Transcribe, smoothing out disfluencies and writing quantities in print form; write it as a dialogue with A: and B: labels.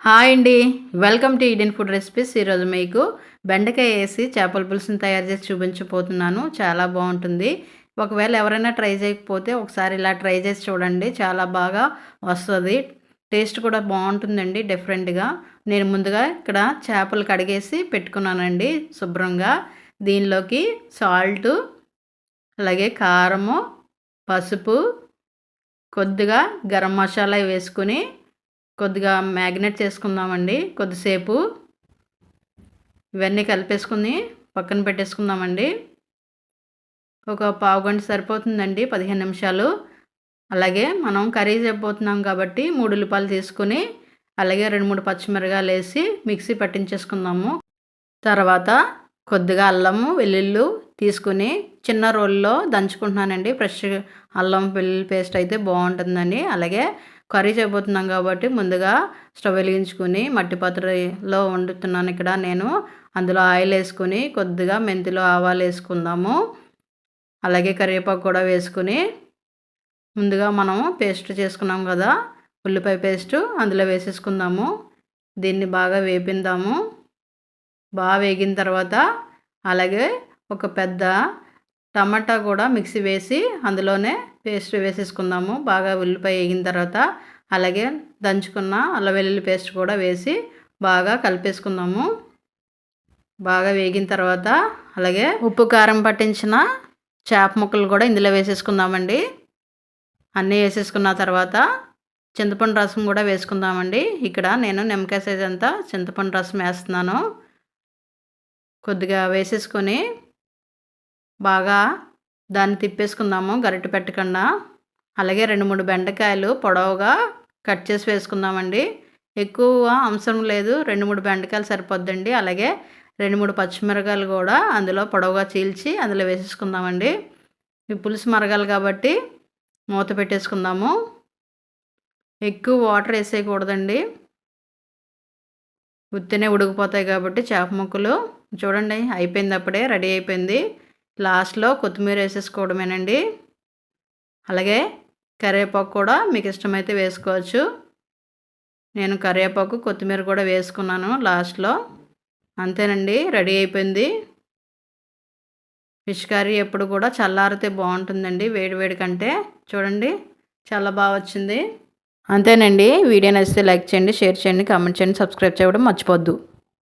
A: Hi అండి. Welcome to Eden food recipes. ఈరోజు మీకు బెండకాయ వేసి చేపల పులుసుని తయారు చేసి చూపించబోతున్నాను. చాలా బాగుంటుంది. ఒకవేళ ఎవరైనా ట్రై చేయకపోతే ఒకసారి ఇలా ట్రై చేసి చూడండి. చాలా బాగా వస్తుంది. టేస్ట్ కూడా బాగుంటుందండి డిఫరెంట్గా. నేను ముందుగా ఇక్కడ చేపలు కడిగేసి పెట్టుకున్నానండి శుభ్రంగా. దీనిలోకి సాల్టు, అలాగే కారము, పసుపు, కొద్దిగా గరం మసాలా వేసుకుని కొద్దిగా మ్యాగ్నేట్ చేసుకుందామండి. కొద్దిసేపు ఇవన్నీ కలిపేసుకుని పక్కన పెట్టేసుకుందామండి. ఒక పావు గంట సరిపోతుందండి, 15 నిమిషాలు. అలాగే మనం కర్రీ చేయబోతున్నాం కాబట్టి 3 ఉల్లిపాయలు తీసుకుని అలాగే 2-3 పచ్చిమిరపకాయలు వేసి మిక్సీ పట్టించేసుకుందాము. తర్వాత కొద్దిగా అల్లము వెల్లుల్లి తీసుకుని చిన్న రోల్లో దంచుకుంటున్నానండి. ఫ్రెష్ అల్లం వెల్లుల్లి పేస్ట్ అయితే బాగుంటుందండి. అలాగే కర్రీ చేయబోతున్నాం కాబట్టి ముందుగా స్టవ్ వెలిగించుకుని మట్టి పాత్రలో వండుతున్నాను ఇక్కడ నేను. అందులో ఆయిల్ వేసుకుని కొద్దిగా మెంతులు ఆవాలు వేసుకుందాము. అలాగే కరివేపాకు కూడా వేసుకుని ముందుగా మనము పేస్ట్ చేసుకున్నాం కదా ఉల్లిపాయ పేస్టు అందులో వేసేసుకుందాము. దీన్ని బాగా వేపిందాము. బాగా వేగిన తర్వాత అలాగే ఒక పెద్ద టమాటా కూడా మిక్సీ వేసి అందులోనే పేస్ట్ వేసేసుకుందాము. బాగా ఉల్లిపాయ వేగిన తర్వాత అలాగే దంచుకున్న అల్లం వెల్లుల్లి పేస్ట్ కూడా వేసి బాగా కలిపేసుకుందాము. బాగా వేగిన తర్వాత అలాగే ఉప్పు కారం పట్టించిన చేప ముక్కలు కూడా ఇందులో వేసేసుకుందామండి. అన్నీ వేసేసుకున్న తర్వాత చింతపండు రసం కూడా వేసుకుందామండి. ఇక్కడ నేను నిమ్మకాయ సైజ్ అంతా చింతపండు రసం వేస్తున్నాను. కొద్దిగా వేసేసుకొని బాగా దాన్ని తిప్పేసుకుందాము గరిటె పెట్టకుండా. అలాగే 2-3 బెండకాయలు పొడవుగా కట్ చేసి వేసుకుందామండి. ఎక్కువ అవసరం లేదు, 2-3 బెండకాయలు సరిపోద్దండి. అలాగే 2-3 పచ్చిమిరపకాయలు కూడా అందులో పొడవుగా చీల్చి అందులో వేసేసుకుందామండి. ఈ పులుసు మరగాలి కాబట్టి మూత పెట్టేసుకుందాము. ఎక్కువ వాటర్ వేసేయకూడదండి, ఉత్తినే ఉడికిపోతాయి కాబట్టి చేప ముక్కలు. చూడండి అయిపోయింది, అప్పుడే రెడీ అయిపోయింది. లాస్ట్లో కొత్తిమీర వేసేసుకోవడమేనండి. అలాగే కరివేపాకు కూడా మీకు ఇష్టమైతే వేసుకోవచ్చు. నేను కరివేపాకు కొత్తిమీర కూడా వేసుకున్నాను లాస్ట్లో. అంతేనండి, రెడీ అయిపోయింది. ఫిష్ కర్రీ ఎప్పుడు కూడా చల్లారితే బాగుంటుందండి వేడి వేడి కంటే. చూడండి చాలా బాగా వచ్చింది. అంతేనండి. వీడియో నచ్చితే లైక్ చేయండి, షేర్ చేయండి, కామెంట్ చేయండి, సబ్స్క్రైబ్ చేయడం మర్చిపోద్దు.